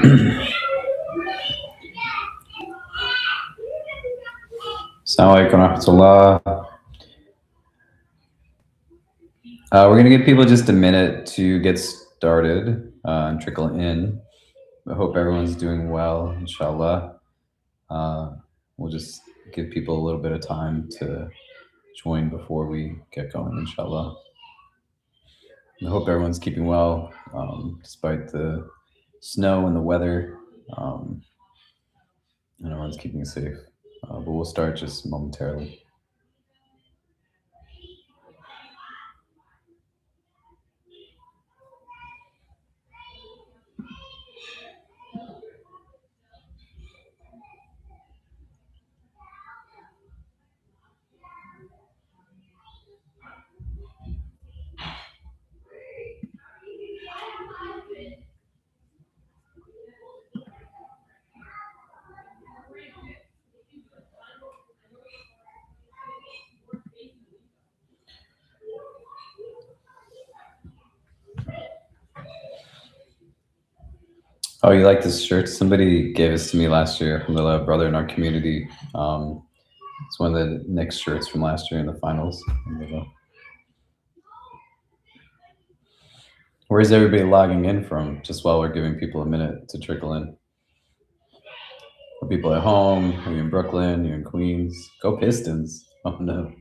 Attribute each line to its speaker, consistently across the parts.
Speaker 1: Assalamu alaikum warahmatullah. We're going to give people just a minute to get started and trickle in. I hope everyone's doing well, inshallah. We'll just give people a little bit of time to join before we get going, inshallah. I hope everyone's keeping well despite the snow and the weather, and everyone's keeping safe. But we'll start just momentarily. Oh, you like this shirt? Somebody gave this to me last year. A brother in our community. It's one of the Knicks shirts from last year in the finals. Where's everybody logging in from? Just while we're giving people a minute to trickle in. For people at home, are you in Brooklyn? You're in Queens? Go Pistons! Oh no.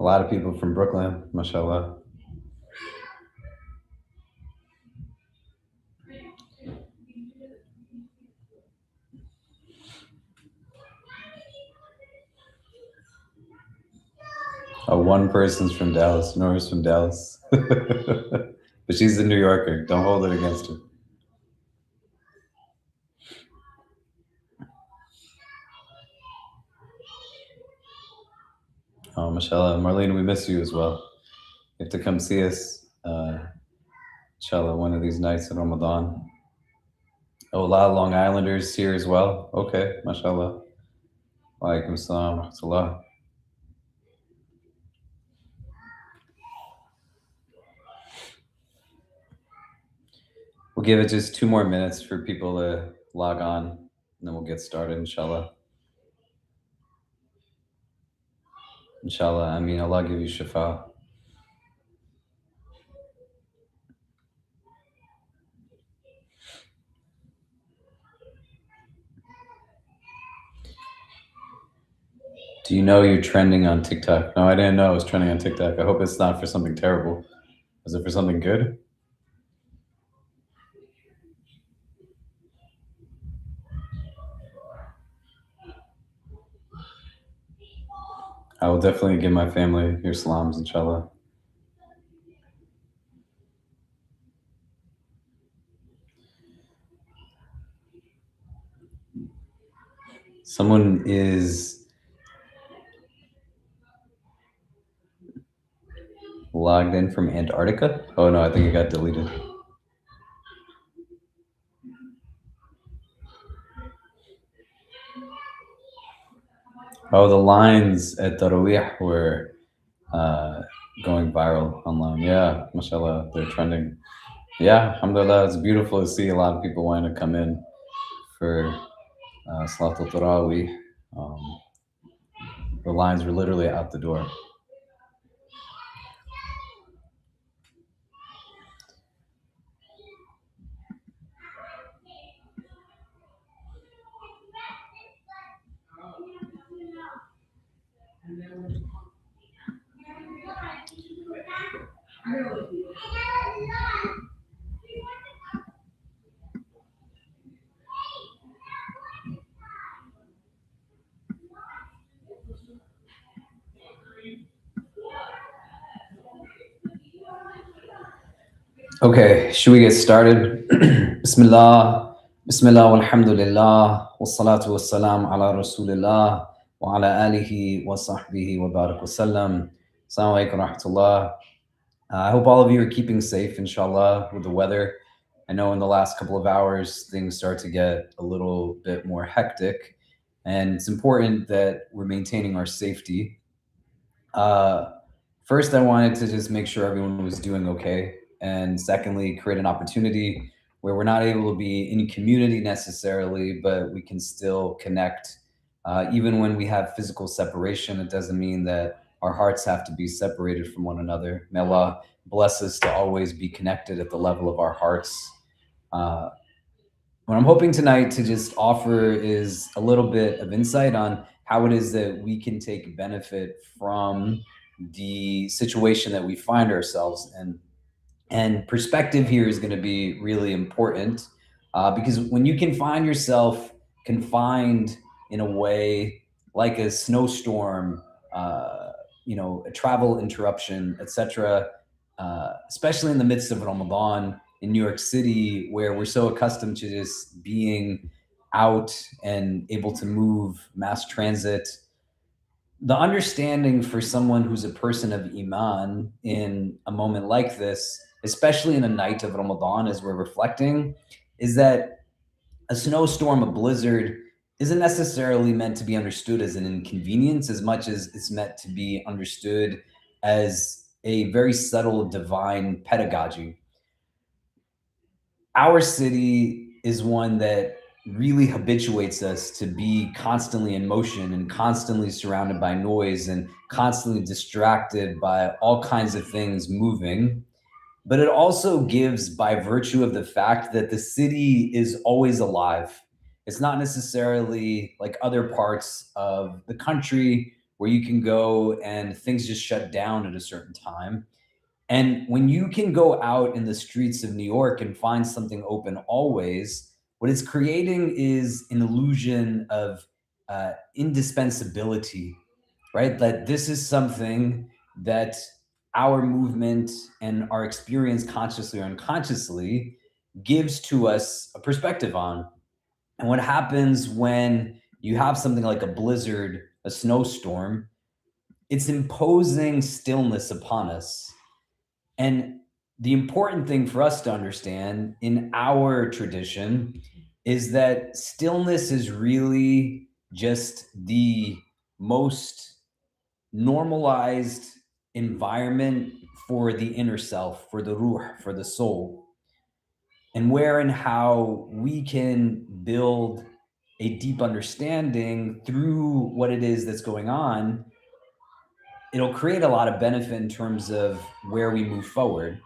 Speaker 1: A lot of people from Brooklyn, mashallah. Oh, one person's from Dallas. Nora's from Dallas. But she's a New Yorker. Don't hold it against her. Oh, mashallah. Marlene, we miss you as well. You have to come see us, inshallah, one of these nights in Ramadan. Oh, a lot of Long Islanders here as well. Okay, mashallah. Wa alaikum assalam wa rahmatullah. We'll give it just 2 more minutes for people to log on, and then we'll get started, inshallah. Inshallah, I mean, Allah give you shifa. Do you know you're trending on TikTok? No, I didn't know I was trending on TikTok. I hope it's not for something terrible. Is it for something good? I will definitely give my family your salams, inshallah. Someone is logged in from Antarctica? Oh no, I think it got deleted. Oh, the lines at Tarawih were going viral online. Yeah, mashallah, they're trending. Yeah, alhamdulillah, it's beautiful to see a lot of people wanting to come in for Salatul Tarawih. The lines were literally out the door. Okay, should we get started? Bismillah, Bismillah, walhamdulillah, wassalatu wassalam ala rasulillah, wa ala alihi wa sahbihi wa barak wa sallam. Assalamu alaikum wa rahmatullah. I hope all of you are keeping safe, inshallah, with the weather. I know in the last couple of hours, things start to get a little bit more hectic, and it's important that we're maintaining our safety. Uh, First, I wanted to just make sure everyone was doing okay. And secondly, create an opportunity where we're not able to be in community necessarily, but we can still connect. Even when we have physical separation, it doesn't mean that our hearts have to be separated from one another. May Allah bless us to always be connected at the level of our hearts. Uh, what I'm hoping tonight to just offer is a little bit of insight on how it is that we can take benefit from the situation that we find ourselves in. And perspective here is going to be really important because when you can find yourself confined in a way like a snowstorm, uh, a travel interruption, etc., especially in the midst of Ramadan in New York City, where we're so accustomed to just being out and able to move, mass transit, the understanding for someone who's a person of Iman in a moment like this, especially in a night of Ramadan as we're reflecting, is that a snowstorm, a blizzard, isn't necessarily meant to be understood as an inconvenience as much as it's meant to be understood as a very subtle divine pedagogy. Our city is one that really habituates us to be constantly in motion and constantly surrounded by noise and constantly distracted by all kinds of things moving. But it also gives, by virtue of the fact that the city is always alive. It's not necessarily like other parts of the country where you can go and things just shut down at a certain time. And when you can go out in the streets of New York and find something open always, what it's creating is an illusion of indispensability, right? That this is something that our movement and our experience, consciously or unconsciously, gives to us a perspective on. And what happens when you have something like a blizzard, a snowstorm, it's imposing stillness upon us. And the important thing for us to understand in our tradition is that stillness is really just the most normalized environment for the inner self, for the ruh, for the soul, and where and how we can build a deep understanding through what it is that's going on. It'll create a lot of benefit in terms of where we move forward.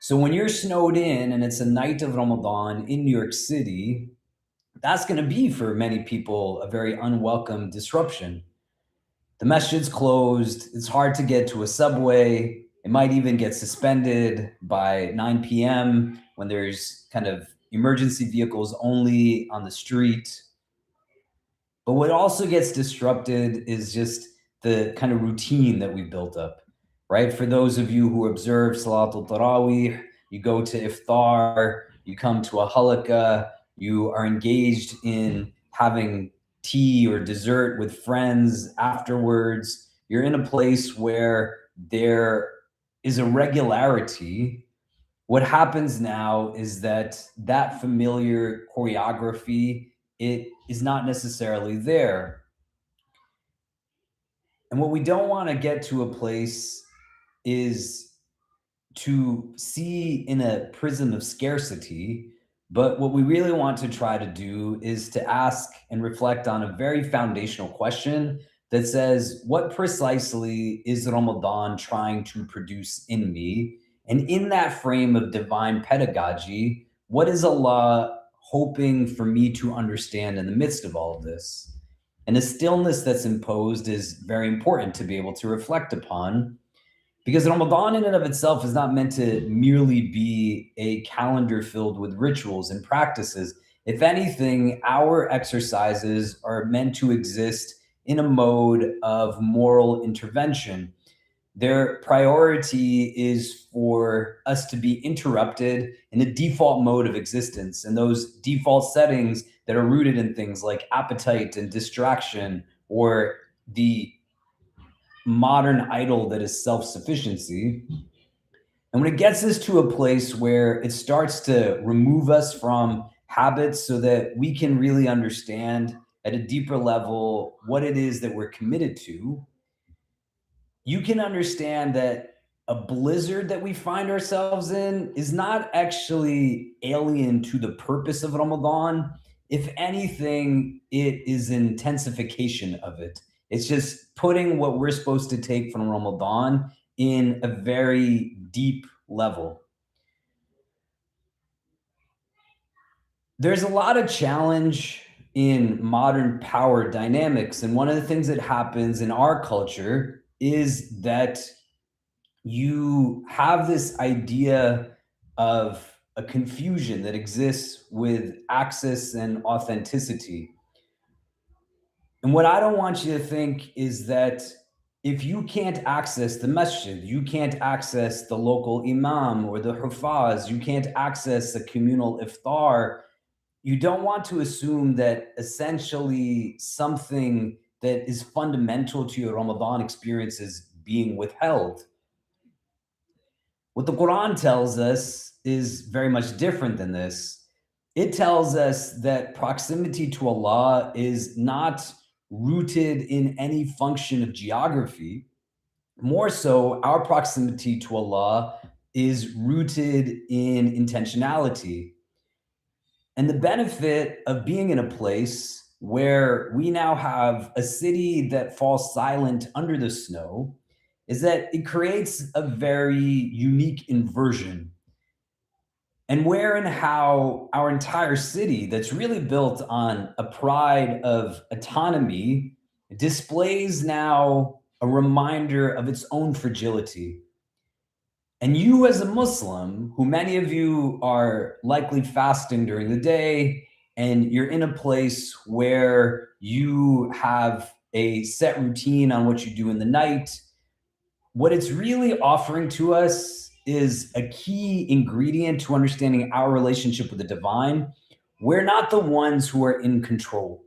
Speaker 1: So when you're snowed in and it's a night of Ramadan in New York City, that's going to be for many people a very unwelcome disruption. The masjid's closed. It's hard to get to a subway. It might even get suspended by 9 p.m. when there's kind of emergency vehicles only on the street. But what also gets disrupted is just the kind of routine that we've built up, right? For those of you who observe Salatul Tarawih, you go to iftar, you come to a halaqah, you are engaged in having tea or dessert with friends afterwards. You're in a place where there is a regularity. What happens now is that that familiar choreography, it is not necessarily there. And what we don't want to get to a place is to see in a prism of scarcity, but what we really want to try to do is to ask and reflect on a very foundational question that says, what precisely is Ramadan trying to produce in me? And in that frame of divine pedagogy, what is Allah hoping for me to understand in the midst of all of this? And the stillness that's imposed is very important to be able to reflect upon, because Ramadan in and of itself is not meant to merely be a calendar filled with rituals and practices. If anything, our exercises are meant to exist in a mode of moral intervention. Their priority is for us to be interrupted in a default mode of existence. And those default settings that are rooted in things like appetite and distraction, or the modern idol that is self-sufficiency, And when it gets us to a place where it starts to remove us from habits so that we can really understand at a deeper level what it is that we're committed to, you can understand that a blizzard that we find ourselves in is not actually alien to the purpose of Ramadan. If anything, it is an intensification of it. It's just putting what we're supposed to take from Ramadan in a very deep level. There's a lot of challenge in modern power dynamics. And one of the things that happens in our culture is that you have this idea of a confusion that exists with access and authenticity. And what I don't want you to think is that if you can't access the masjid, you can't access the local imam or the hufaz, you can't access the communal iftar, you don't want to assume that essentially something that is fundamental to your Ramadan experience is being withheld. What the Quran tells us is very much different than this. It tells us that proximity to Allah is not rooted in any function of geography. More so, our proximity to Allah is rooted in intentionality. And the benefit of being in a place where we now have a city that falls silent under the snow is that it creates a very unique inversion. And where and how our entire city, that's really built on a pride of autonomy, displays now a reminder of its own fragility. And you, as a Muslim, who many of you are likely fasting during the day, and you're in a place where you have a set routine on what you do in the night, what it's really offering to us is a key ingredient to understanding our relationship with the divine. We're not the ones who are in control.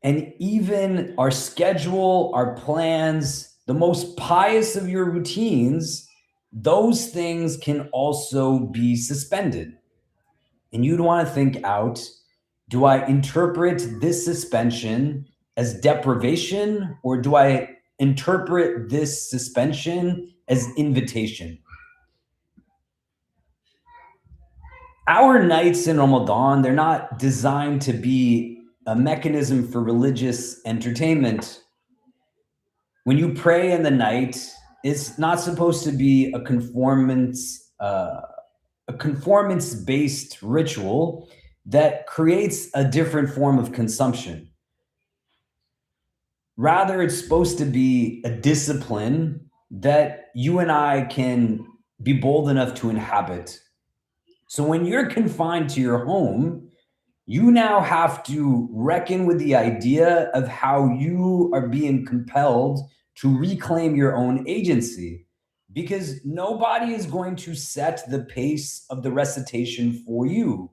Speaker 1: And even our schedule, our plans, the most pious of your routines, those things can also be suspended. And you'd want to think out, do I interpret this suspension as deprivation, or do I interpret this suspension as invitation? Our nights in Ramadan, they're not designed to be a mechanism for religious entertainment. When you pray in the night, it's not supposed to be a conformance-based ritual that creates a different form of consumption. Rather, it's supposed to be a discipline that you and I can be bold enough to inhabit. So when you're confined to your home, you now have to reckon with the idea of how you are being compelled to reclaim your own agency, because nobody is going to set the pace of the recitation for you.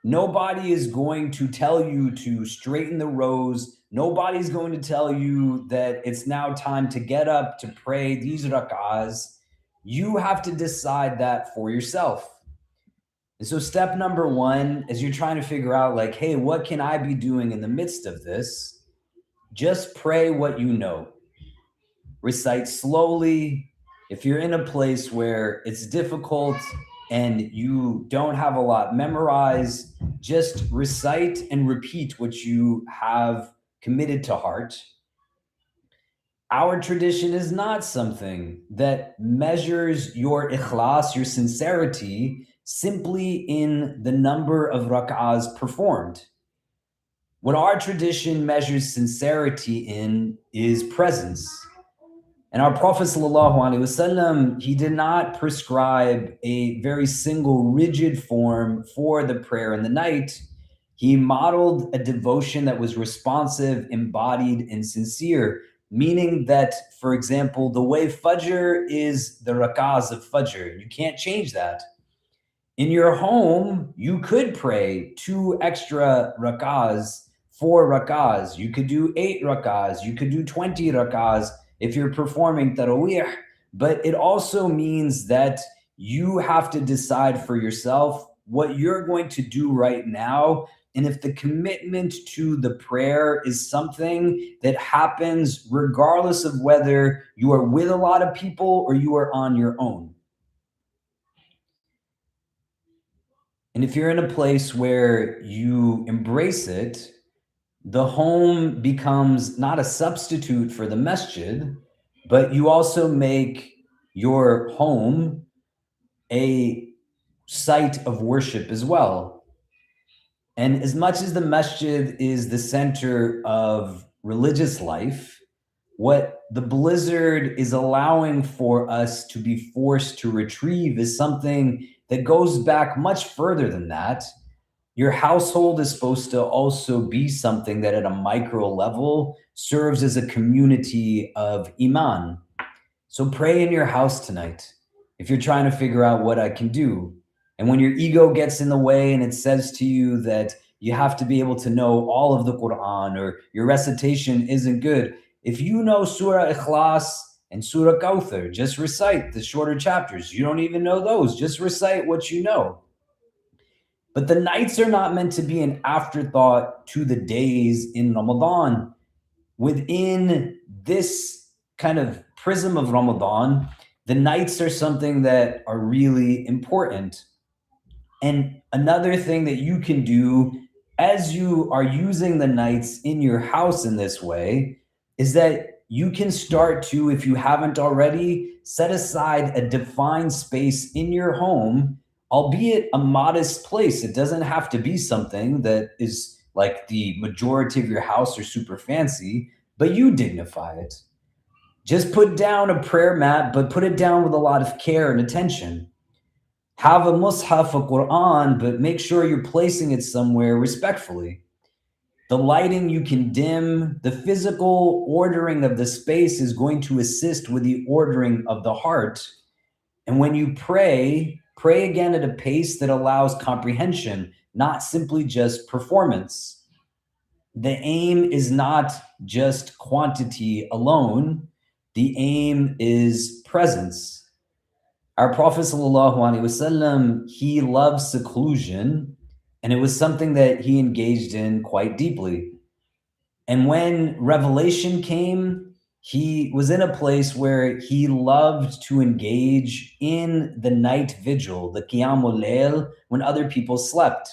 Speaker 1: Nobody is going to tell you to straighten the rows. Nobody's going to tell you that it's now time to get up to pray these rak'ahs. You have to decide that for yourself. And so step number one, as you're trying to figure out like, hey, what can I be doing in the midst of this? Just pray what you know. Recite slowly. If you're in a place where it's difficult and you don't have a lot memorized, just recite and repeat what you have committed to heart. Our tradition is not something that measures your ikhlas, your sincerity, simply in the number of rak'ahs performed. What our tradition measures sincerity in is presence. And our Prophet ﷺ, he did not prescribe a very single rigid form for the prayer in the night. He modeled a devotion that was responsive, embodied, and sincere, meaning that, for example, the way Fajr is the rak'ahs of Fajr. You can't change that. In your home, you could pray 2 extra rak'ahs, 4 rak'ahs. You could do 8 rak'ahs. You could do 20 rak'ahs if you're performing tarawih.
Speaker 2: but it also means that you have to decide for yourself what you're going to do right now. And if the commitment to the prayer is something that happens regardless of whether you are with a lot of people or you are on your own. And if you're in a place where you embrace it, the home becomes not a substitute for the masjid, but you also make your home a site of worship as well. And as much as the masjid is the center of religious life, what the blizzard is allowing for us to be forced to retrieve is something that goes back much further than that. Your household is supposed to also be something that at a micro level serves as a community of iman. So pray in your house tonight if you're trying to figure out what I can do. And when your ego gets in the way and it says to you that you have to be able to know all of the Quran or your recitation isn't good, if you know Surah Ikhlas and Surah Kawthar, just recite the shorter chapters. You don't even know those, just recite what you know. But the nights are not meant to be an afterthought to the days in Ramadan. Within this kind of prism of Ramadan, the nights are something that are really important. And another thing that you can do as you are using the nights in your house in this way is that you can start to, if you haven't already, set aside a defined space in your home, albeit a modest place. It doesn't have to be something that is like the majority of your house or super fancy, but you dignify it. Just put down a prayer mat, but put it down with a lot of care and attention. Have a mushaf, a Quran, but make sure you're placing it somewhere respectfully. The lighting you can dim, the physical ordering of the space is going to assist with the ordering of the heart. And when you pray, pray again at a pace that allows comprehension, not simply just performance. The aim is not just quantity alone, the aim is presence. Our Prophet ﷺ, he loved seclusion, and it was something that he engaged in quite deeply. And when revelation came, he was in a place where he loved to engage in the night vigil, the Qiyamul Layl, when other people slept.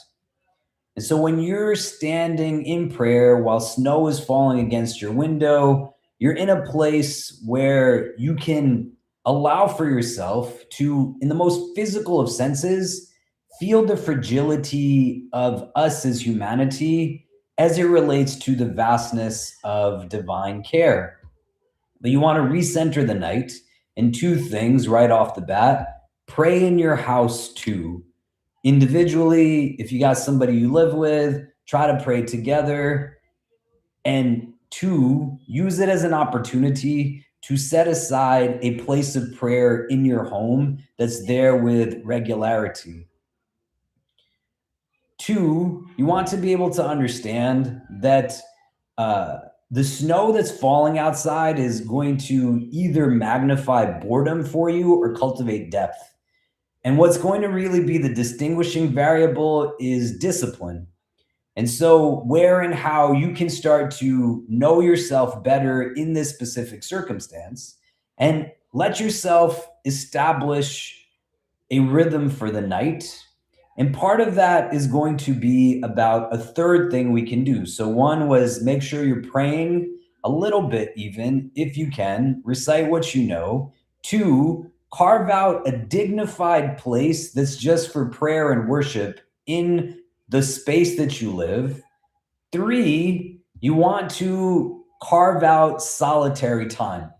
Speaker 2: And so when you're standing in prayer while snow is falling against your window, you're in a place where you can allow for yourself to, in the most physical of senses, feel the fragility of us as humanity as it relates to the vastness of divine care. But you want to recenter the night in two things right off the bat. Pray in your house too. Individually, if you got somebody you live with, try to pray together. And two, use it as an opportunity to set aside a place of prayer in your home that's there with regularity. Two, you want to be able to understand that the snow that's falling outside is going to either magnify boredom for you or cultivate depth. And what's going to really be the distinguishing variable is discipline. And so, where and how you can start to know yourself better in this specific circumstance and let yourself establish a rhythm for the night. And part of that is going to be about a third thing we can do. So, one was make sure you're praying a little bit, even if you can, recite what you know. Two, carve out a dignified place that's just for prayer and worship in the space that you live. Three, you want to carve out solitary time.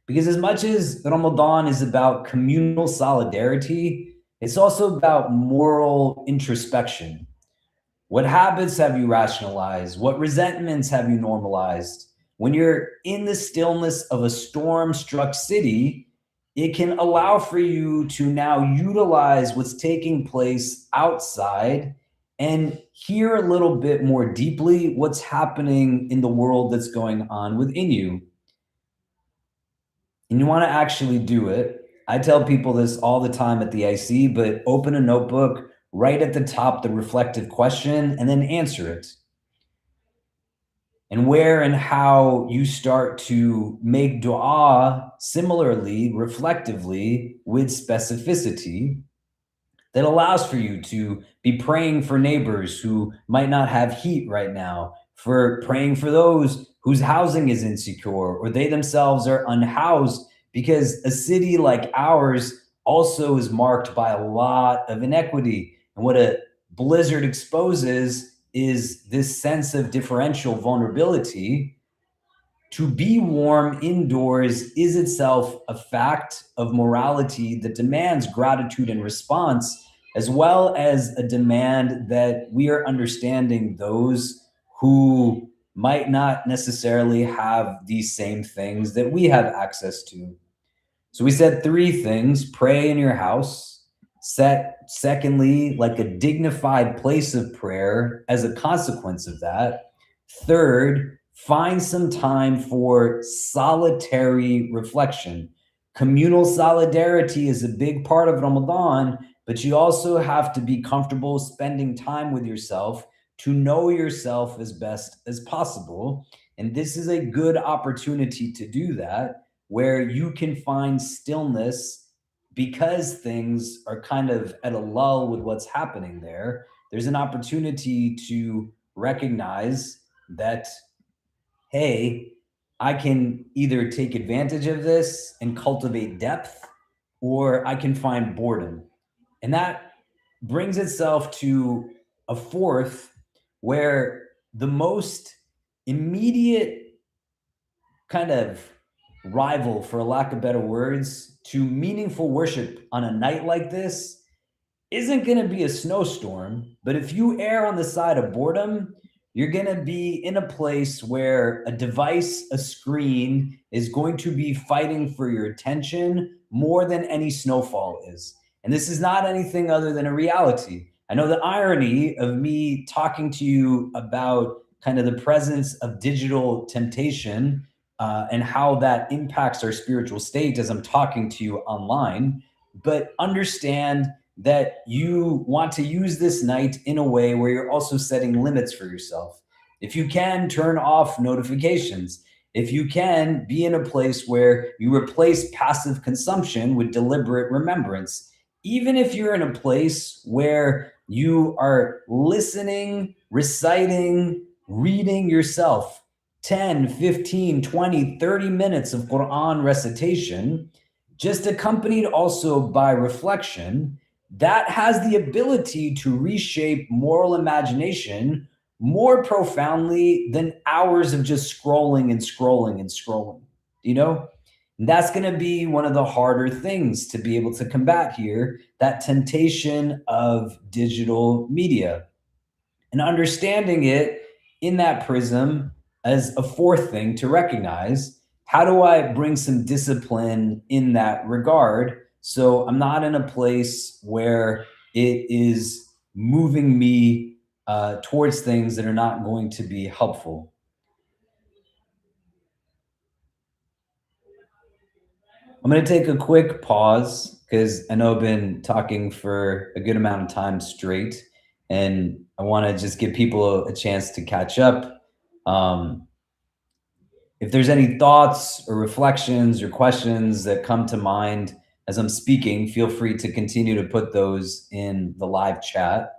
Speaker 2: Because as much as Ramadan is about communal solidarity, it's also about moral introspection. What habits have you rationalized? What resentments have you normalized? When you're in the stillness of a storm struck city, it can allow for you to now utilize what's taking place outside and hear a little bit more deeply what's happening in the world that's going on within you. and you want to actually do it, I tell people this all the time at the IC, but open a notebook, write at the top the reflective question, and then answer it. And where and how you start to make dua similarly, reflectively, with specificity that allows for you to be praying for neighbors who might not have heat right now, for praying for those whose housing is insecure or they themselves are unhoused, because a city like ours also is marked by a lot of inequity. And what a blizzard exposes is this sense of differential vulnerability. To be warm indoors is itself a fact of morality that demands gratitude and response, as well as a demand that we are understanding those who might not necessarily have these same things that we have access to. So we said three things: pray in your house. Secondly, like a dignified place of prayer as a consequence of that. Third, find some time for solitary reflection. Communal solidarity is a big part of Ramadan, but you also have to be comfortable spending time with yourself to know yourself as best as possible. And this is a good opportunity to do that, where you can find stillness because things are kind of at a lull with what's happening there. There's an opportunity to recognize that, hey, I can either take advantage of this and cultivate depth, or I can find boredom. And that brings itself to a fourth, where the most immediate kind of rival, for lack of better words, to meaningful worship on a night like this isn't going to be a snowstorm. But if you err on the side of boredom, you're going to be in a place where a device, a screen, is going to be fighting for your attention more than any snowfall is. And this is not anything other than a reality. I know the irony of me talking to you about kind of the presence of digital temptation and how that impacts our spiritual state as I'm talking to you online, but understand that you want to use this night in a way where you're also setting limits for yourself. If you can, turn off notifications. If you can, be in a place where you replace passive consumption with deliberate remembrance. Even if you're in a place where you are listening, reciting, reading yourself 10, 15, 20, 30 minutes of Quran recitation, just accompanied also by reflection, that has the ability to reshape moral imagination more profoundly than hours of just scrolling and scrolling and scrolling, you know? And that's going to be one of the harder things to be able to combat here, that temptation of digital media. And understanding it in that prism as a fourth thing to recognize, how do I bring some discipline in that regard so I'm not in a place where it is moving me towards things that are not going to be helpful? I'm going to take a quick pause because I know I've been talking for a good amount of time straight, and I want to just give people a chance to catch up. Um, if there's any thoughts or reflections or questions that come to mind as I'm speaking, feel free to continue to put those in the live chat.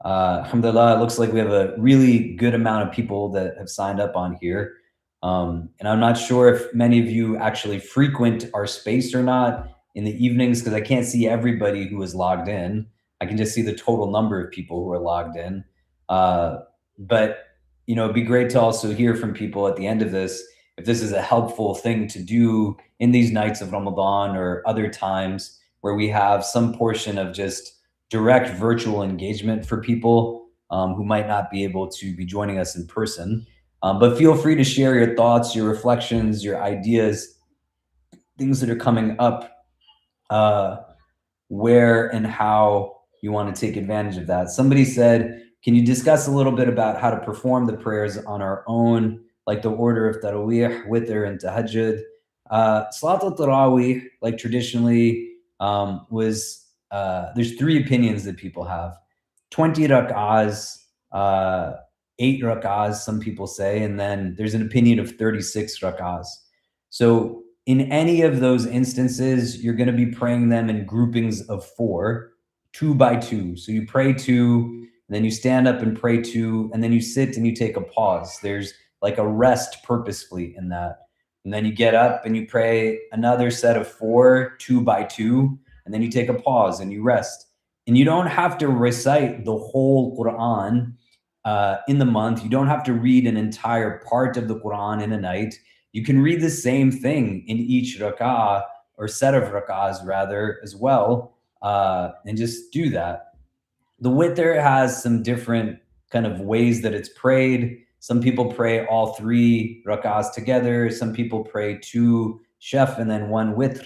Speaker 2: Alhamdulillah, it looks like we have a really good amount of people that have signed up on here. And I'm not sure if many of you actually frequent our space or not in the evenings, because I can't see everybody who is logged in. I can just see the total number of people who are logged in. But it'd be great to also hear from people at the end of this, if this is a helpful thing to do in these nights of Ramadan or other times where we have some portion of just direct virtual engagement for people who might not be able to be joining us in person. But feel free to share your thoughts, your reflections, your ideas, things that are coming up, where and how you want to take advantage of that. Somebody said, can you discuss a little bit about how to perform the prayers on our own, like the order of Tarawih, Witr, and Tahajjud? Salat al-Tarawih, like traditionally, was there's three opinions that people have: 20 rak'ahs, 8 rak'ahs, some people say, and then there's an opinion of 36 rak'ahs. So in any of those instances, you're going to be praying them in groupings of 4, 2 by 2. So you pray 2, then you stand up and pray 2, and then you sit and you take a pause. There's like a rest purposefully in that. And then you get up and you pray another set of 4, 2 by 2, and then you take a pause and you rest. And you don't have to recite the whole Quran in the month. You don't have to read an entire part of the Quran in a night. You can read the same thing in each rak'ah, or set of rak'ahs rather, as well, and just do that. The witr has some different kind of ways that it's prayed. Some people pray all 3 rak'ahs together. Some people pray 2 shaf and then 1 witr.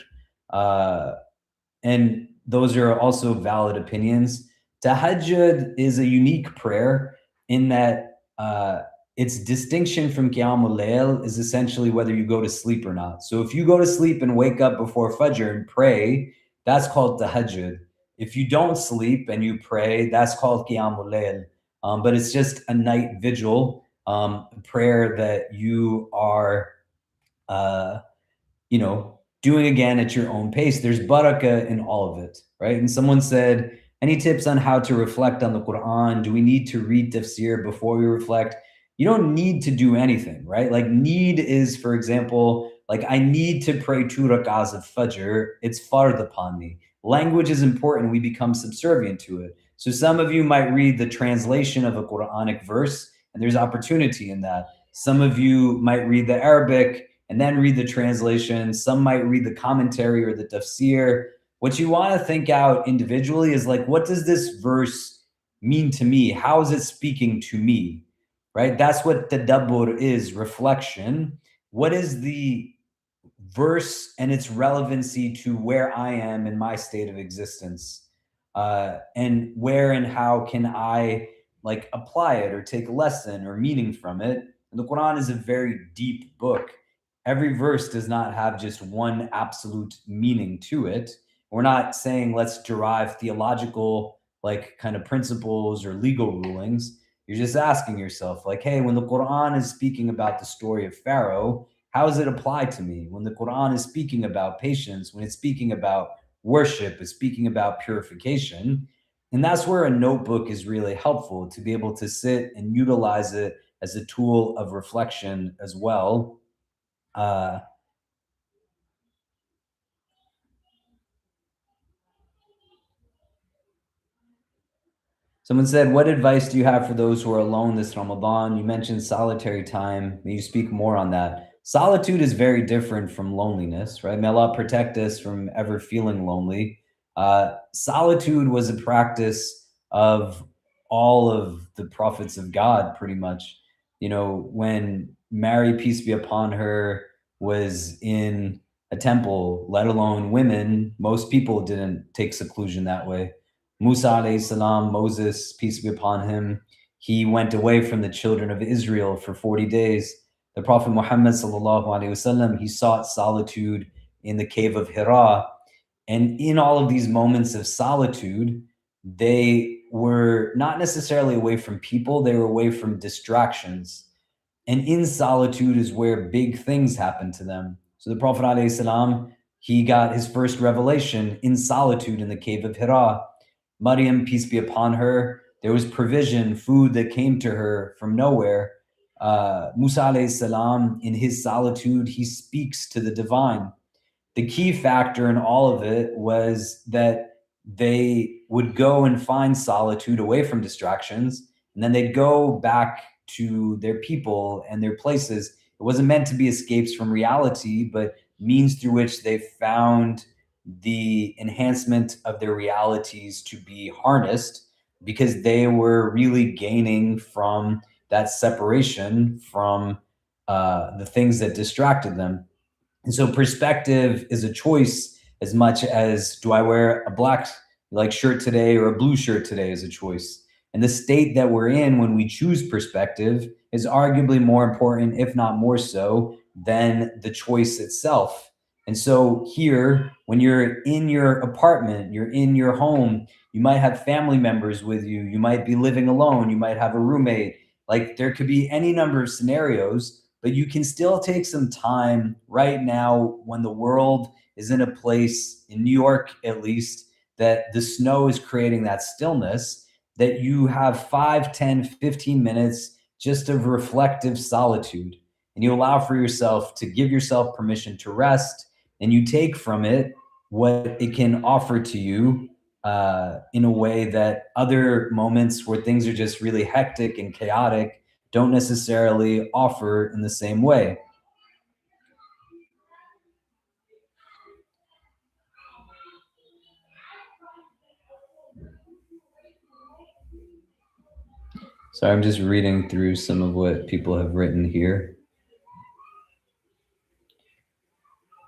Speaker 2: And those are also valid opinions. Tahajjud is a unique prayer in that its distinction from Qiyamul Layl is essentially whether you go to sleep or not. So if you go to sleep and wake up before Fajr and pray, that's called Tahajjud. If you don't sleep and you pray, that's called Qiyamul Layl. But it's just a night vigil prayer that you are doing again at your own pace. There's barakah in all of it, right? And someone said, any tips on how to reflect on the Quran? Do we need to read tafsir before we reflect? You don't need to do anything, right? Like need is, for example, like I need to pray 2 rak'ahs of Fajr. It's fard upon me. Language is important. We become subservient to it. So some of you might read the translation of a Quranic verse, and there's opportunity in that. Some of you might read the Arabic and then read the translation. Some might read the commentary or the tafsir. What you want to think out individually is like, what does this verse mean to me? How is it speaking to me? Right? That's what tadabbur is, reflection. What is the verse and its relevancy to where I am in my state of existence? And where and how can I like apply it or take a lesson or meaning from it? And the Quran is a very deep book. Every verse does not have just one absolute meaning to it. We're not saying let's derive theological like kind of principles or legal rulings. You're just asking yourself, like, hey, when the Quran is speaking about the story of Pharaoh, how does it apply to me? When the Quran is speaking about patience, when it's speaking about worship, it's speaking about purification. And that's where a notebook is really helpful, to be able to sit and utilize it as a tool of reflection as well. Someone said, what advice do you have for those who are alone this Ramadan? You mentioned solitary time. May you speak more on that. Solitude is very different from loneliness, right? May Allah protect us from ever feeling lonely. Solitude was a practice of all of the prophets of God, pretty much. When Mary, peace be upon her, was in a temple, let alone women, most people didn't take seclusion that way. Musa alayhi salam, Moses, peace be upon him, he went away from the children of Israel for 40 days. The Prophet Muhammad sallallahu alaihi wasallam, he sought solitude in the cave of Hira. And in all of these moments of solitude, they were not necessarily away from people, they were away from distractions. And in solitude is where big things happen to them. So the Prophet alayhi salam, he got his first revelation in solitude in the cave of Hira. Maryam, peace be upon her, there was provision, food that came to her from nowhere. Musa alayhi salam, in his solitude, he speaks to the divine. The key factor in all of it was that they would go and find solitude away from distractions, and then they'd go back to their people and their places. It wasn't meant to be escapes from reality, but means through which they found the enhancement of their realities to be harnessed, because they were really gaining from that separation from the things that distracted them. And so perspective is a choice as much as, do I wear a black like shirt today or a blue shirt today, is a choice. And the state that we're in when we choose perspective is arguably more important, if not more so, than the choice itself. And so here, when you're in your apartment, you're in your home, you might have family members with you, you might be living alone, you might have a roommate. Like there could be any number of scenarios, but you can still take some time right now when the world is in a place, in New York at least, that the snow is creating that stillness, that you have 5, 10, 15 minutes just of reflective solitude. And you allow for yourself to give yourself permission to rest, and you take from it what it can offer to you in a way that other moments where things are just really hectic and chaotic don't necessarily offer in the same way.
Speaker 1: So I'm just reading through some of what people have written here.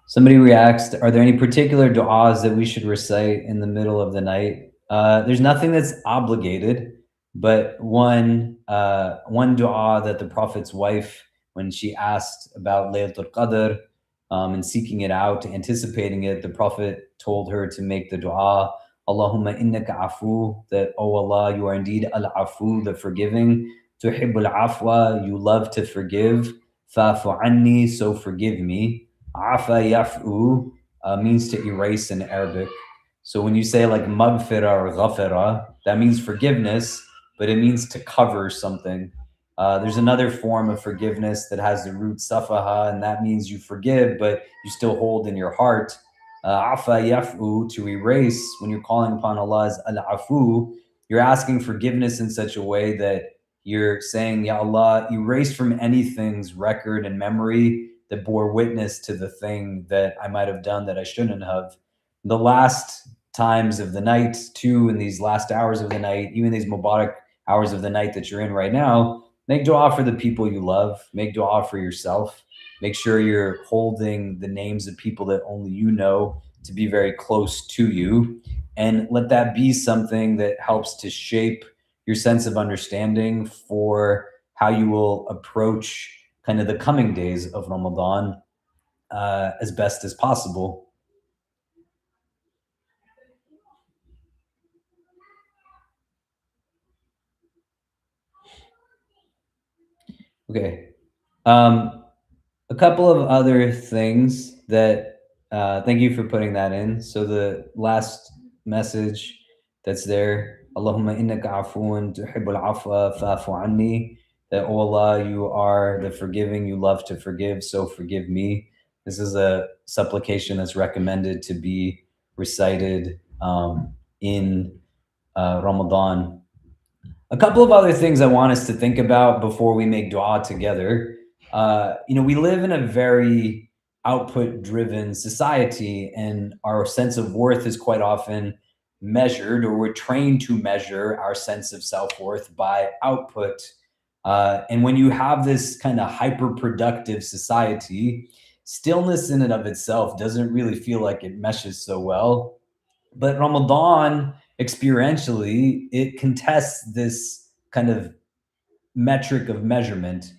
Speaker 1: Somebody reacts, are there any particular du'as that we should recite in the middle of the night? There's nothing that's obligated, but one du'a that the Prophet's wife, when she asked about Laylatul Qadr and seeking it out, anticipating it, the Prophet told her to make the du'a, Allahumma innaka afu, that, oh Allah, you are indeed al-afu, the forgiving, tuhibbul afwa, you love to forgive, fa'fu anni, so forgive me. Afa yaf'u means to erase in Arabic. So when you say like magfira or ghafira, that means forgiveness, but it means to cover something. There's another form of forgiveness that has the root safaha, and that means you forgive, but you still hold in your heart. Afa yaf'u, to erase, when you're calling upon Allah as al-afu, you're asking forgiveness in such a way that you're saying, Ya Allah, erase from anything's record and memory that bore witness to the thing that I might have done that I shouldn't have. The last times of the night, too, in these last hours of the night, even these Mubarak hours of the night that you're in right now, make dua for the people you love, make dua for yourself, make sure you're holding the names of people that only you know to be very close to you, and let that be something that helps to shape your sense of understanding for how you will approach kind of the coming days of Ramadan as best as possible. Okay. A couple of other things that, thank you for putting that in. So the last message that's there, Allahumma innaka afuun tuhibbul afwa fa'fu anni, that, oh Allah, you are the forgiving, you love to forgive, so forgive me. This is a supplication that's recommended to be recited in Ramadan. A couple of other things I want us to think about before we make dua together. We live in a very output driven society, and our sense of worth is quite often measured, or we're trained to measure our sense of self worth by output. And when you have this kind of hyper productive society, stillness in and of itself doesn't really feel like it meshes so well. But Ramadan, experientially, it contests this kind of metric of measurement,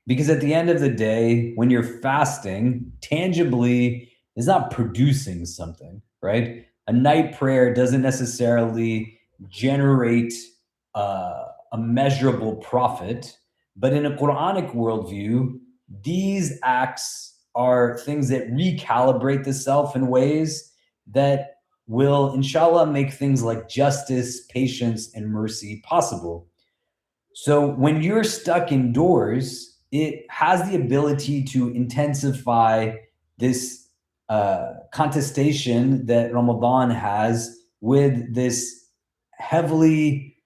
Speaker 1: because at the end of the day, when you're fasting, tangibly is not producing something, right? A night prayer doesn't necessarily generate a measurable profit, but in a Quranic worldview, these acts are things that recalibrate the self in ways that will, inshallah, make things like justice, patience, and mercy possible. So when you're stuck indoors, it has the ability to intensify this contestation that Ramadan has with this heavily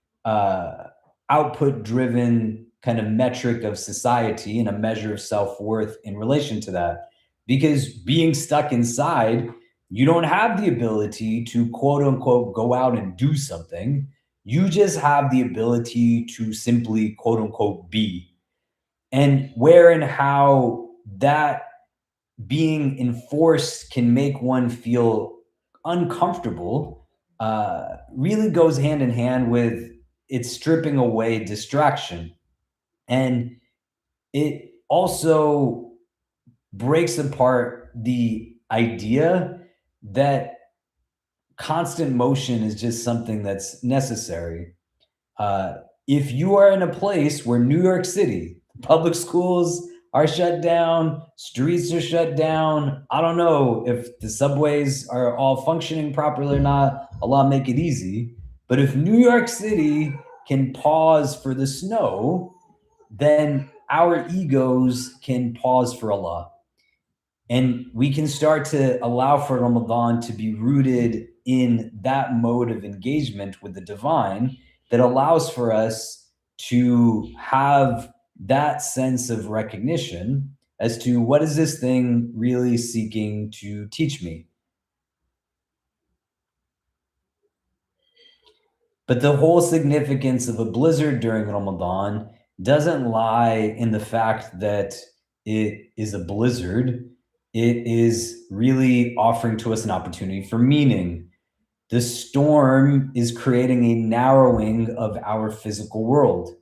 Speaker 1: output driven kind of metric of society and a measure of self worth in relation to that. Because being stuck inside, you don't have the ability to quote unquote go out and do something. You just have the ability to simply quote unquote be. And where and how that being enforced can make one feel uncomfortable really goes hand in hand with it stripping away distraction. And it also breaks apart the
Speaker 2: idea that constant motion is just something that's necessary. If you are in a place where New York City, public schools are shut down, streets are shut down, I don't know if the subways are all functioning properly or not. Allah make it easy. But if New York City can pause for the snow, then our egos can pause for Allah. And we can start to allow for Ramadan to be rooted in that mode of engagement with the divine that allows for us to have that sense of recognition as to what is this thing really seeking to teach me. But the whole significance of a blizzard during Ramadan doesn't lie in the fact that it is a blizzard. It is really offering to us an opportunity for meaning. The storm is creating a narrowing of our physical world.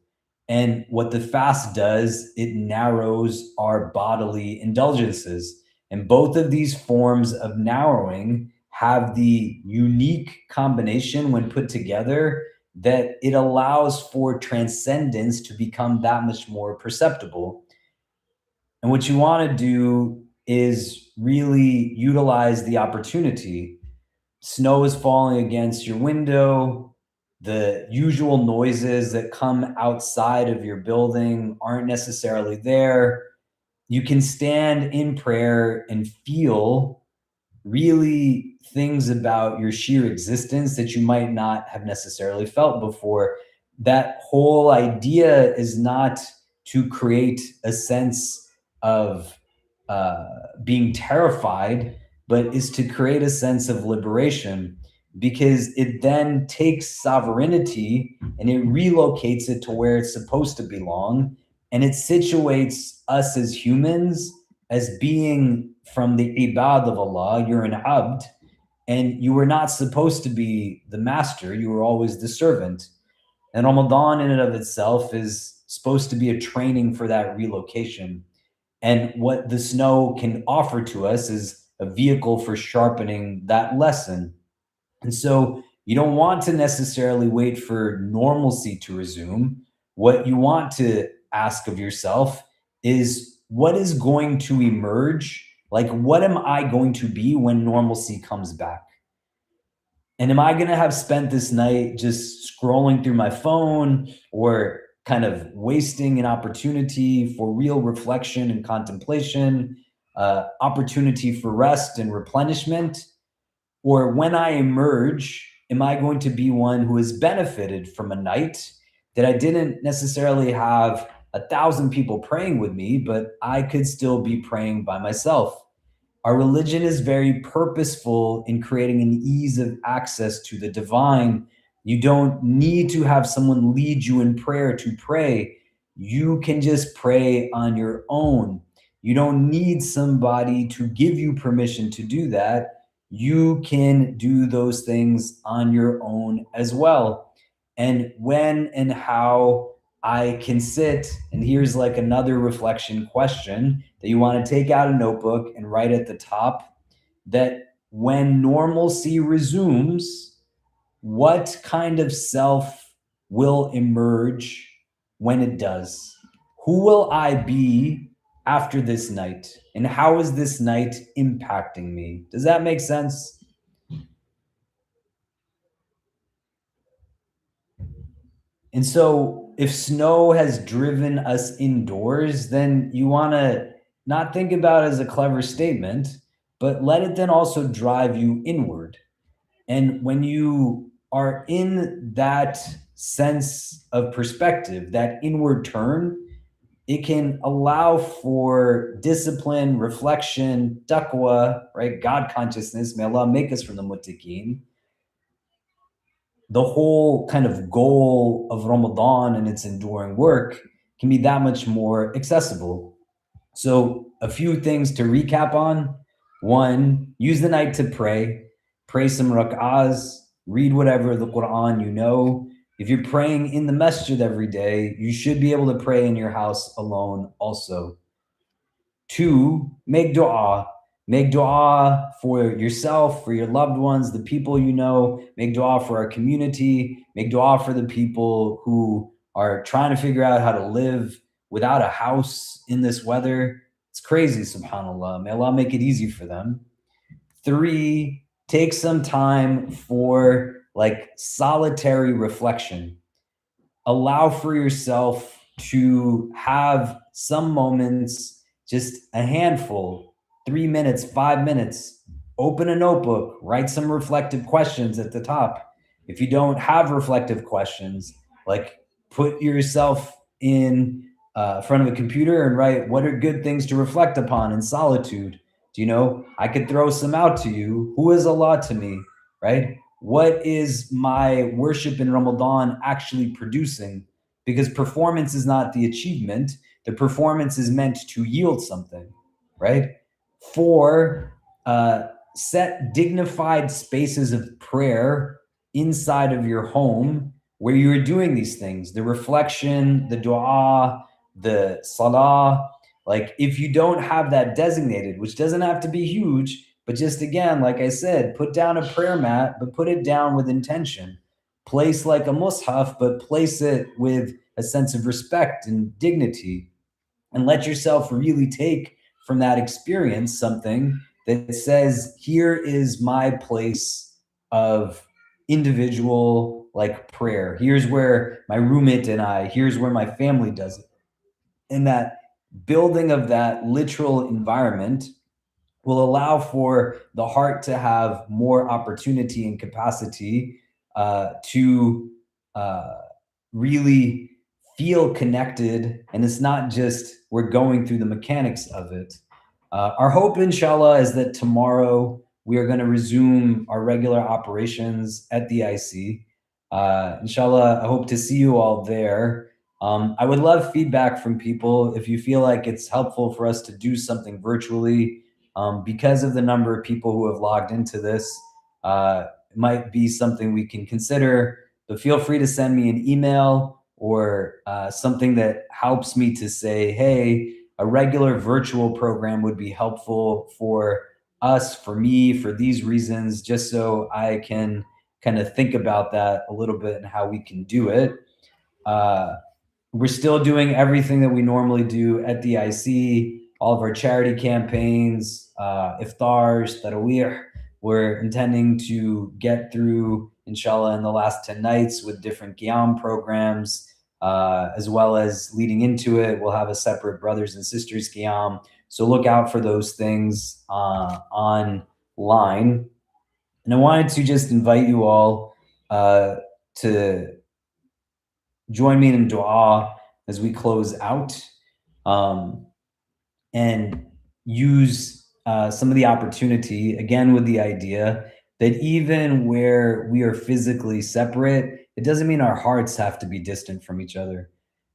Speaker 2: And what the fast does, it narrows our bodily indulgences. And both of these forms of narrowing have the unique combination when put together that it allows for transcendence to become that much more perceptible. And what you want to do is really utilize the opportunity. Snow is falling against your window. The usual noises that come outside of your building aren't necessarily there. You can stand in prayer and feel really things about your sheer existence that you might not have necessarily felt before. That whole idea is not to create a sense of being terrified, but is to create a sense of liberation, because it then takes sovereignty and it relocates it to where it's supposed to belong. And it situates us as humans as being from the ibad of Allah. You're an abd, and you were not supposed to be the master. You were always the servant. And Ramadan in and of itself is supposed to be a training for that relocation. And what the snow can offer to us is a vehicle for sharpening that lesson. And so you don't want to necessarily wait for normalcy to resume. What you want to ask of yourself is, what is going to emerge? Like, what am I going to be when normalcy comes back? And am I going to have spent this night just scrolling through my phone, or kind of wasting an opportunity for real reflection and contemplation, opportunity for rest and replenishment? Or when I emerge, am I going to be one who has benefited from a night that I didn't necessarily have 1,000 people praying with me, but I could still be praying by myself? Our religion is very purposeful in creating an ease of access to the divine. You don't need to have someone lead you in prayer to pray. You can just pray on your own. You don't need somebody to give you permission to do that. You can do those things on your own as well. And when and how I can sit, and here's like another reflection question that you want to take out a notebook and write at the top, that when normalcy resumes, what kind of self will emerge when it does? Who will I be after this night? And how is this night impacting me? Does that make sense? And so if snow has driven us indoors, then you want to not think about it as a clever statement, but let it then also drive you inward. And when you are in that sense of perspective, that inward turn, it can allow for discipline, reflection, taqwa, right? God consciousness. May Allah make us from the muttaqeen. The whole kind of goal of Ramadan and its enduring work can be that much more accessible. So, a few things to recap on. One, use the night to pray. Pray some rak'ahs, read whatever the Quran you know. If you're praying in the masjid every day, you should be able to pray in your house alone also. Two, make dua. Make dua for yourself, for your loved ones, the people you know. Make dua for our community. Make dua for the people who are trying to figure out how to live without a house in this weather. It's crazy, subhanAllah. May Allah make it easy for them. 3, take some time for like solitary reflection. Allow for yourself to have some moments, just a handful, 3 minutes, 5 minutes. Open a notebook, write some reflective questions at the top. If you don't have reflective questions, like put yourself in front of a computer and write, what are good things to reflect upon in solitude? Do you know? I could throw some out to you. Who is Allah to me, right? What is my worship in Ramadan actually producing? Because performance is not the achievement. The performance is meant to yield something, right? 4, set dignified spaces of prayer inside of your home where you are doing these things, the reflection, the dua, the salah. Like if you don't have that designated, which doesn't have to be huge, but just again, like I said, put down a prayer mat, but put it down with intention. Place like a mushaf, but place it with a sense of respect and dignity. And let yourself really take from that experience something that says, here is my place of individual like prayer. Here's where my roommate and I, here's where my family does it. And that building of that literal environment will allow for the heart to have more opportunity and capacity to really feel connected. And it's not just we're going through the mechanics of it. Our hope, inshallah, is that tomorrow we are going to resume our regular operations at the IC. Inshallah, I hope to see you all there. I would love feedback from people if you feel like it's helpful for us to do something virtually. Because of the number of people who have logged into this, it might be something we can consider, but feel free to send me an email or something that helps me to say, hey, a regular virtual program would be helpful for us, for me, for these reasons, just so I can kind of think about that a little bit and how we can do it. We're still doing everything that we normally do at the IC, all of our charity campaigns, iftars, tarawih. We're intending to get through, inshallah, in the last 10 nights with different qiyam programs, as well as leading into it, we'll have a separate brothers and sisters qiyam. So look out for those things online. And I wanted to just invite you all to join me in dua as we close out, and use some of the opportunity, again, with the idea that even where we are physically separate, it doesn't mean our hearts have to be distant from each other.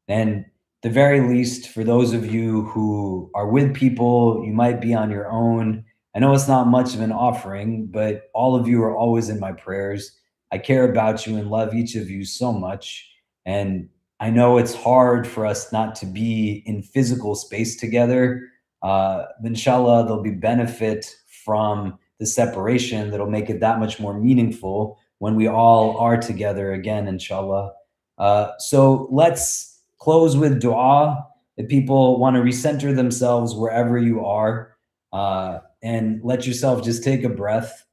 Speaker 2: And the very least, for those of you who are with people, you might be on your own. I know it's not much of an offering, but all of you are always in my prayers. I care about you and love each of you so much. And I know it's hard for us not to be in physical space together. Inshallah, there'll be benefit from the separation that'll make it that much more meaningful when we all are together again, inshallah. So let's close with dua. If people want to recenter themselves wherever you are, and let yourself just take a breath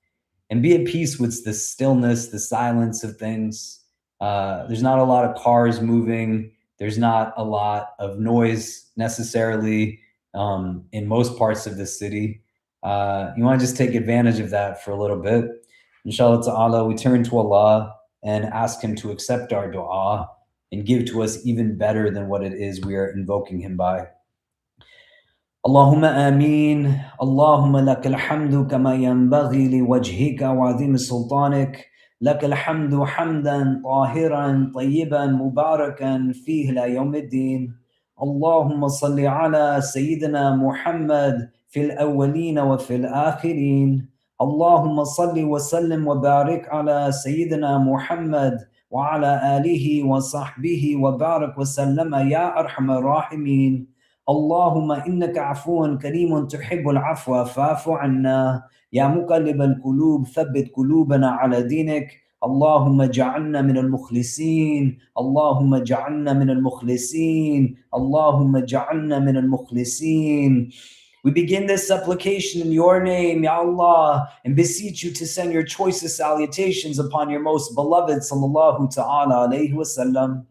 Speaker 2: and be at peace with the stillness, the silence of things. There's not a lot of cars moving. There's not a lot of noise necessarily in most parts of the city. You want to just take advantage of that for a little bit. Inshallah ta'ala, we turn to Allah and ask Him to accept our dua and give to us even better than what it is we are invoking Him by. اللهم آمين. اللهم لك الحمد كما ينبغي لوجهك وعظيم سلطانك. لك الحمد حمدا طاهرا طيبا مباركا فيه إلى يوم الدين. اللهم صل على سيدنا محمد في الأولين وفي الآخرين. اللهم صل وسلم وبارك على سيدنا محمد وعلى آله وصحبه وبارك وسلم يا أرحم الراحمين. Allahumma innaka afuun kareemun tuhibbul afwa fa'fu anna. Ya muqallib al-qulub thabbit qulubana ala dinik. Allahumma ja'alna min al-mukhlisin. Allahumma ja'alna min al-mukhlisin. Allahumma ja'alna min al-mukhlisin. We begin this supplication in your name, Ya Allah, and beseech you to send your choicest salutations upon your most beloved, sallallahu ta'ala alayhi wasallam.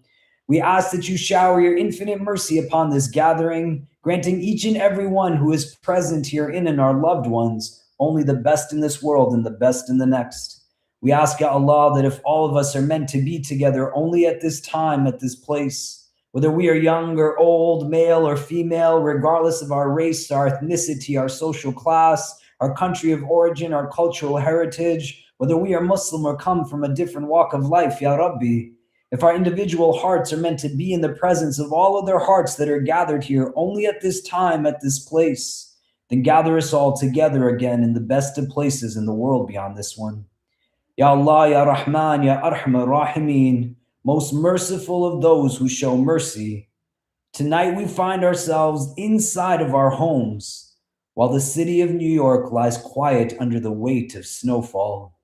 Speaker 2: We ask that you shower your infinite mercy upon this gathering, granting each and every one who is present herein and our loved ones only the best in this world and the best in the next. We ask, Ya Allah, that if all of us are meant to be together only at this time, at this place, whether we are young or old, male or female, regardless of our race, our ethnicity, our social class, our country of origin, our cultural heritage, whether we are Muslim or come from a different walk of life, Ya Rabbi, if our individual hearts are meant to be in the presence of all other hearts that are gathered here only at this time, at this place, then gather us all together again in the best of places in the world beyond this one. Ya Allah, Ya Rahman, Ya Arhamar Rahimeen, most merciful of those who show mercy. Tonight we find ourselves inside of our homes while the city of New York lies quiet under the weight of snowfall.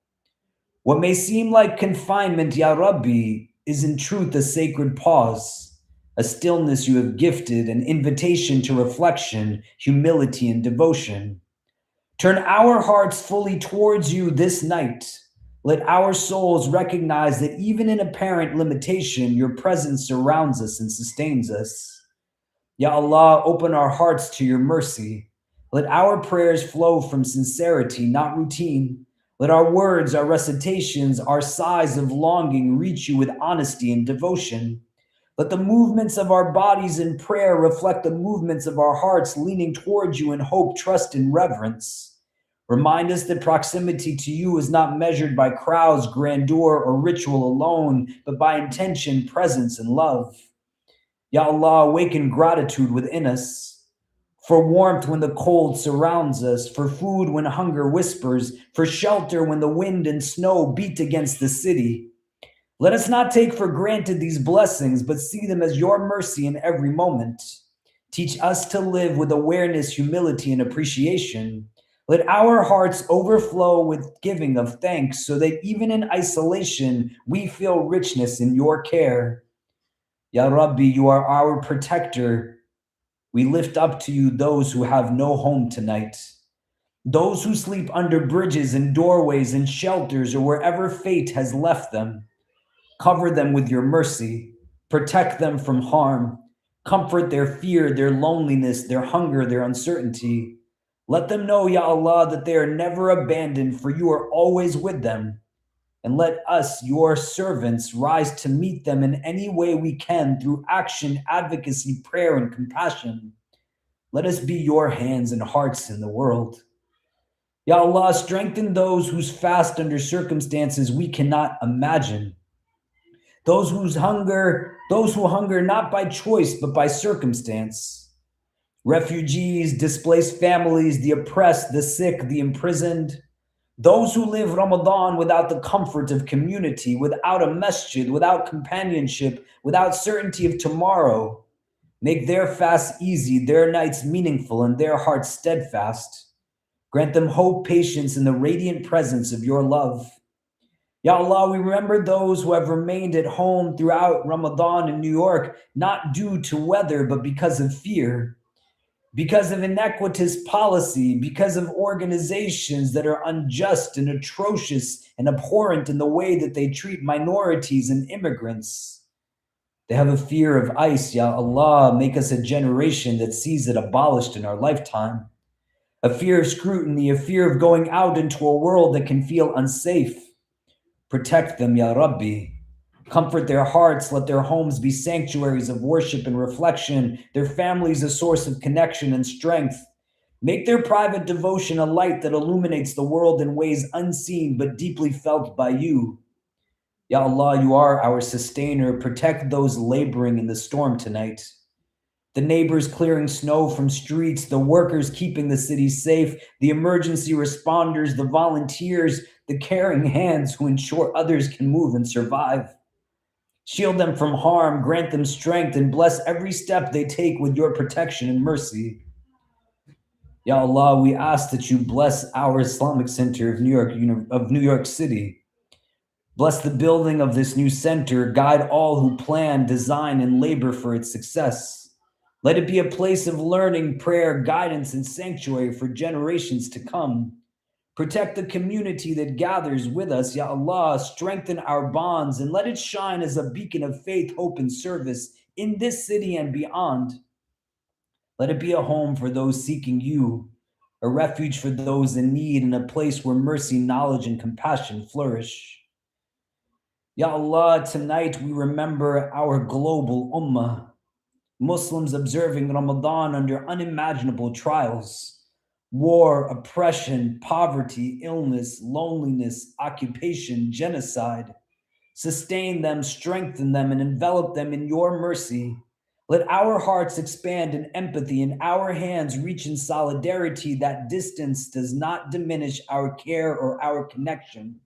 Speaker 2: What may seem like confinement, Ya Rabbi, is in truth a sacred pause, a stillness you have gifted, an invitation to reflection, humility, and devotion. Turn our hearts fully towards you this night. Let our souls recognize that even in apparent limitation, your presence surrounds us and sustains us. Ya Allah, open our hearts to your mercy. Let our prayers flow from sincerity, not routine. Let our words, our recitations, our sighs of longing reach you with honesty and devotion. Let the movements of our bodies in prayer reflect the movements of our hearts leaning towards you in hope, trust, and reverence. Remind us that proximity to you is not measured by crowds, grandeur, or ritual alone, but by intention, presence, and love. Ya Allah, awaken gratitude within us. For warmth when the cold surrounds us, for food when hunger whispers, for shelter when the wind and snow beat against the city. Let us not take for granted these blessings, but see them as your mercy in every moment. Teach us to live with awareness, humility, and appreciation. Let our hearts overflow with giving of thanks so that even in isolation, we feel richness in your care. Ya Rabbi, you are our protector. We lift up to you those who have no home tonight, those who sleep under bridges and doorways and shelters or wherever fate has left them. Cover them with your mercy, protect them from harm, comfort their fear, their loneliness, their hunger, their uncertainty. Let them know, Ya Allah, that they are never abandoned, for you are always with them. And let us, your servants, rise to meet them in any way we can through action, advocacy, prayer, and compassion. Let us be your hands and hearts in the world. Ya Allah, strengthen those whose fast under circumstances we cannot imagine. Those who hunger not by choice but by circumstance. Refugees, displaced families, the oppressed, the sick, the imprisoned. Those who live Ramadan without the comfort of community, without a masjid, without companionship, without certainty of tomorrow. Make their fasts easy, their nights meaningful, and their hearts steadfast. Grant them hope, patience, and the radiant presence of your love. Ya Allah, we remember those who have remained at home throughout Ramadan in New York, not due to weather, but because of fear, because of inequitous policy, because of organizations that are unjust and atrocious and abhorrent in the way that they treat minorities and immigrants. They have a fear of ICE. Ya Allah, make us a generation that sees it abolished in our lifetime. A fear of scrutiny, a fear of going out into a world that can feel unsafe. Protect them, Ya Rabbi. Comfort their hearts. Let their homes be sanctuaries of worship and reflection, their families a source of connection and strength. Make their private devotion a light that illuminates the world in ways unseen but deeply felt by you. Ya Allah, you are our sustainer. Protect those laboring in the storm tonight. The neighbors clearing snow from streets, the workers keeping the city safe, the emergency responders, the volunteers, the caring hands who ensure others can move and survive. Shield them from harm, grant them strength, and bless every step they take with your protection and mercy. Ya Allah, we ask that you bless our Islamic Center of New York City. Bless the building of this new center. Guide all who plan, design, and labor for its success. Let it be a place of learning, prayer, guidance, and sanctuary for generations to come. Protect the community that gathers with us, Ya Allah. Strengthen our bonds and let it shine as a beacon of faith, hope, and service in this city and beyond. Let it be a home for those seeking you, a refuge for those in need, and a place where mercy, knowledge, and compassion flourish. Ya Allah, tonight we remember our global ummah, Muslims observing Ramadan under unimaginable trials, war, oppression, poverty, illness, loneliness, occupation, genocide. Sustain them, strengthen them, and envelop them in your mercy. Let our hearts expand in empathy and our hands reach in solidarity. That distance does not diminish our care or our connection.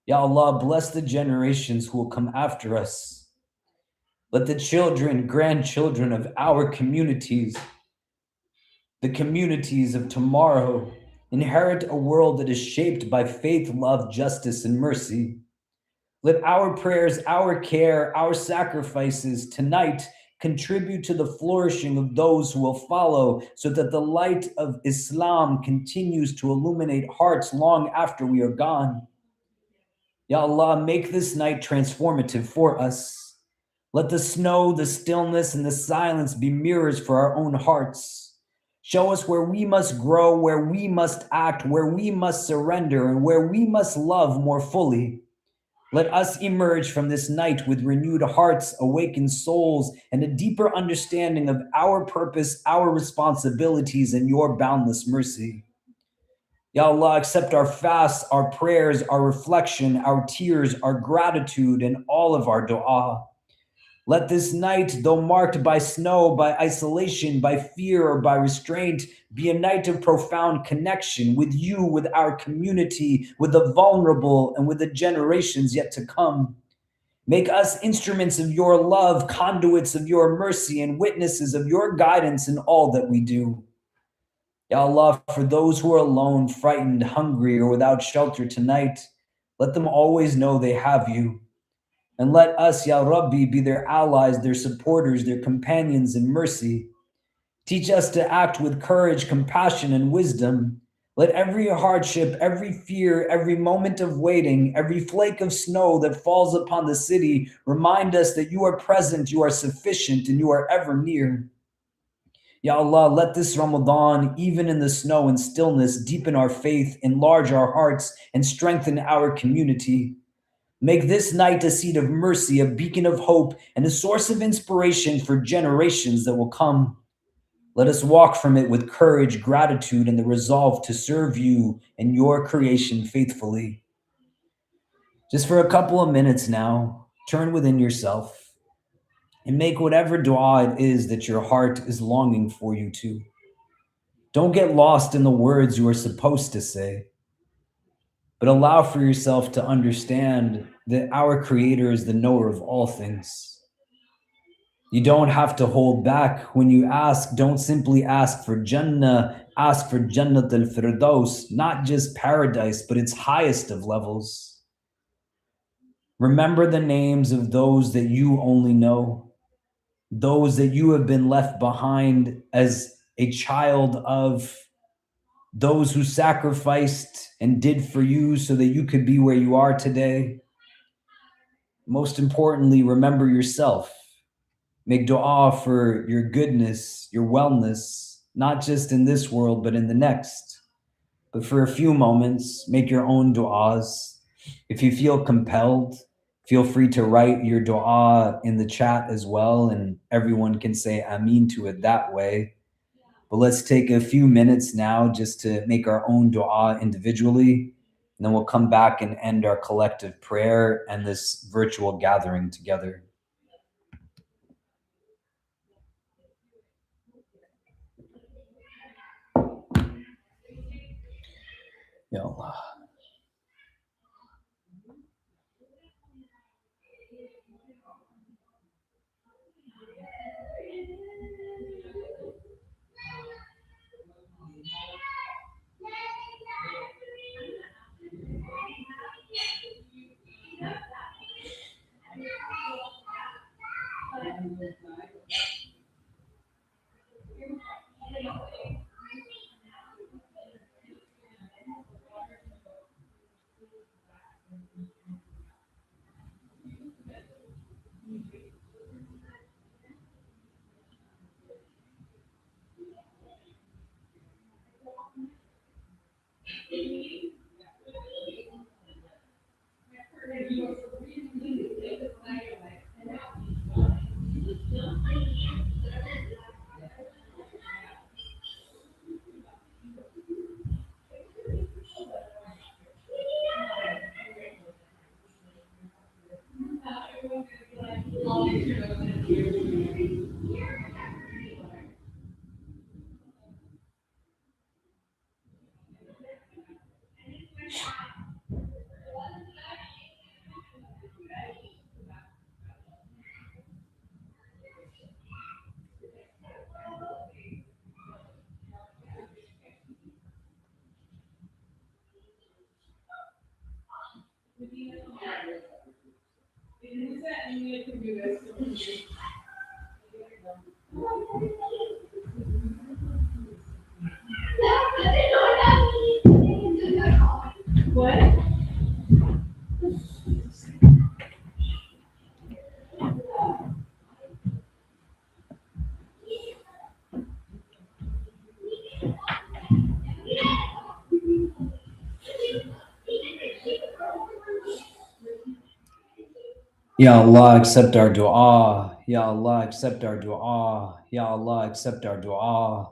Speaker 2: Ya Allah, bless the generations who will come after us. Let the children, grandchildren of our communities, the communities of tomorrow, inherit a world that is shaped by faith, love, justice, and mercy. Let our prayers, our care, our sacrifices tonight contribute to the flourishing of those who will follow, so that the light of Islam continues to illuminate hearts long after we are gone. Ya Allah, make this night transformative for us. Let the snow, the stillness, and the silence be mirrors for our own hearts. Show us where we must grow, where we must act, where we must surrender, and where we must love more fully. Let us emerge from this night with renewed hearts, awakened souls, and a deeper understanding of our purpose, our responsibilities, and your boundless mercy. Ya Allah, accept our fasts, our prayers, our reflection, our tears, our gratitude, and all of our dua. Let this night, though marked by snow, by isolation, by fear, or by restraint, be a night of profound connection with you, with our community, with the vulnerable, and with the generations yet to come. Make us instruments of your love, conduits of your mercy, and witnesses of your guidance in all that we do. Ya Allah, for those who are alone, frightened, hungry, or without shelter tonight, let them always know they have you. And let us, Ya Rabbi, be their allies, their supporters, their companions in mercy. Teach us to act with courage, compassion, and wisdom. Let every hardship, every fear, every moment of waiting, every flake of snow that falls upon the city remind us that you are present, you are sufficient, and you are ever near. Ya Allah, let this Ramadan, even in the snow and stillness, deepen our faith, enlarge our hearts, and strengthen our community. Make this night a seed of mercy, a beacon of hope, and a source of inspiration for generations that will come. Let us walk from it with courage, gratitude, and the resolve to serve you and your creation faithfully. Just for a couple of minutes now, turn within yourself and make whatever dua it is that your heart is longing for you to. Don't get lost in the words you are supposed to say, but allow for yourself to understand that our Creator is the knower of all things. You don't have to hold back. When you ask, don't simply ask for Jannah, ask for Jannat al-Firdaus, not just paradise, but its highest of levels. Remember the names of those that you only know, those that you have been left behind as a child of, those who sacrificed and did for you so that you could be where you are today. Most importantly, remember yourself. Make dua for your goodness, your wellness, not just in this world, but in the next. But for a few moments, make your own duas. If you feel compelled, feel free to write your dua in the chat as well, and everyone can say Ameen to it that way. But let's take a few minutes now just to make our own dua individually, and then we'll come back and end our collective prayer and this virtual gathering together. Ya Allah. Ya Allah, accept our dua. Ya Allah, accept our dua. Ya Allah, accept our dua.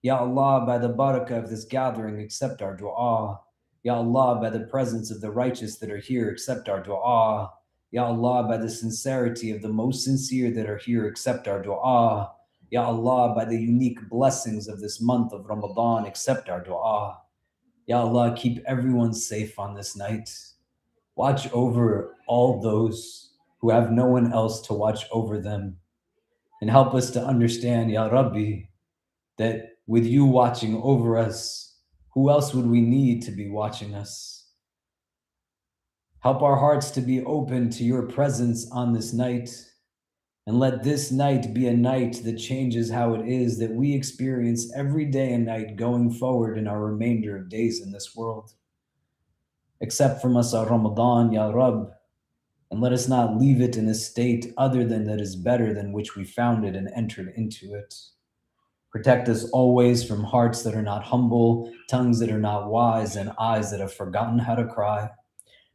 Speaker 2: Ya Allah, by the barakah of this gathering, accept our dua. Ya Allah, by the presence of the righteous that are here, accept our dua. Ya Allah, by the sincerity of the most sincere that are here, accept our dua. Ya Allah, by the unique blessings of this month of Ramadan, accept our dua. Ya Allah, keep everyone safe on this night. Watch over all those who have no one else to watch over them. And help us to understand, Ya Rabbi, that with you watching over us, who else would we need to be watching us? Help our hearts to be open to your presence on this night. And let this night be a night that changes how it is that we experience every day and night going forward in our remainder of days in this world. Accept from us our Ramadan, Ya Rabb, and let us not leave it in a state other than that is better than which we found it and entered into it. Protect us always from hearts that are not humble, tongues that are not wise, and eyes that have forgotten how to cry.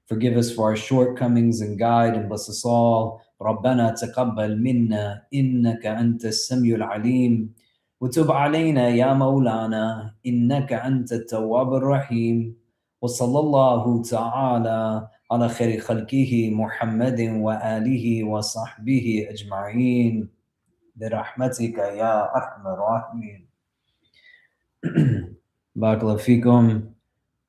Speaker 2: Forgive us for our shortcomings and guide and bless us all. ربنا تقبل منا إنك أنت السميع العليم وتب علينا يا مولانا إنك أنت التواب الرحيم وصلى الله تعالى على خير خلقه محمد وآله وصحبه أجمعين برحمتك يا أرحم الراحمين. Barakallahu fikum.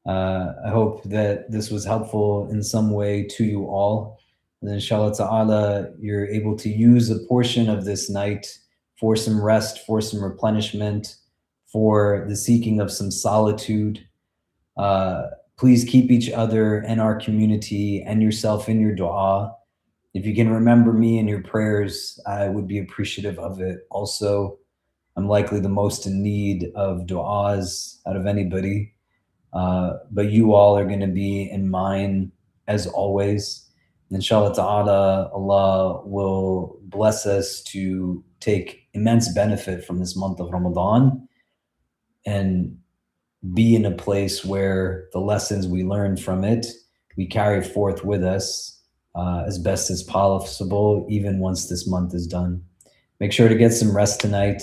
Speaker 2: I hope that this was helpful in some way to you all. And inshallah ta'ala, you're able to use a portion of this night for some rest, for some replenishment, for the seeking of some solitude. Please keep each other and our community and yourself in your dua. If you can remember me in your prayers, I would be appreciative of it. Also, I'm likely the most in need of duas out of anybody. But you all are going to be in mine as always. Inshallah ta'ala, Allah will bless us to take immense benefit from this month of Ramadan and be in a place where the lessons we learn from it, we carry forth with us as best as possible, even once this month is done. Make sure to get some rest tonight.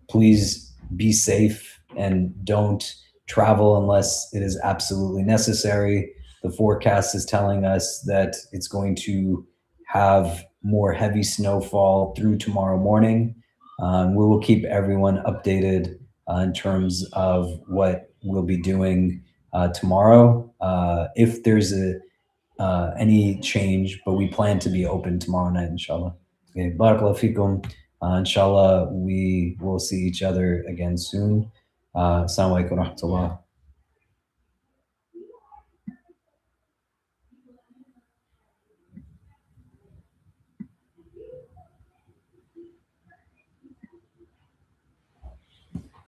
Speaker 2: Please be safe and don't travel unless it is absolutely necessary. The forecast is telling us that it's going to have more heavy snowfall through tomorrow morning. We will keep everyone updated in terms of what we'll be doing tomorrow. If there's any change, but we plan to be open tomorrow night, inshallah. Okay, barakallahu fikum. Inshallah, we will see each other again soon. Assalamu alaikum wa rahmatullah.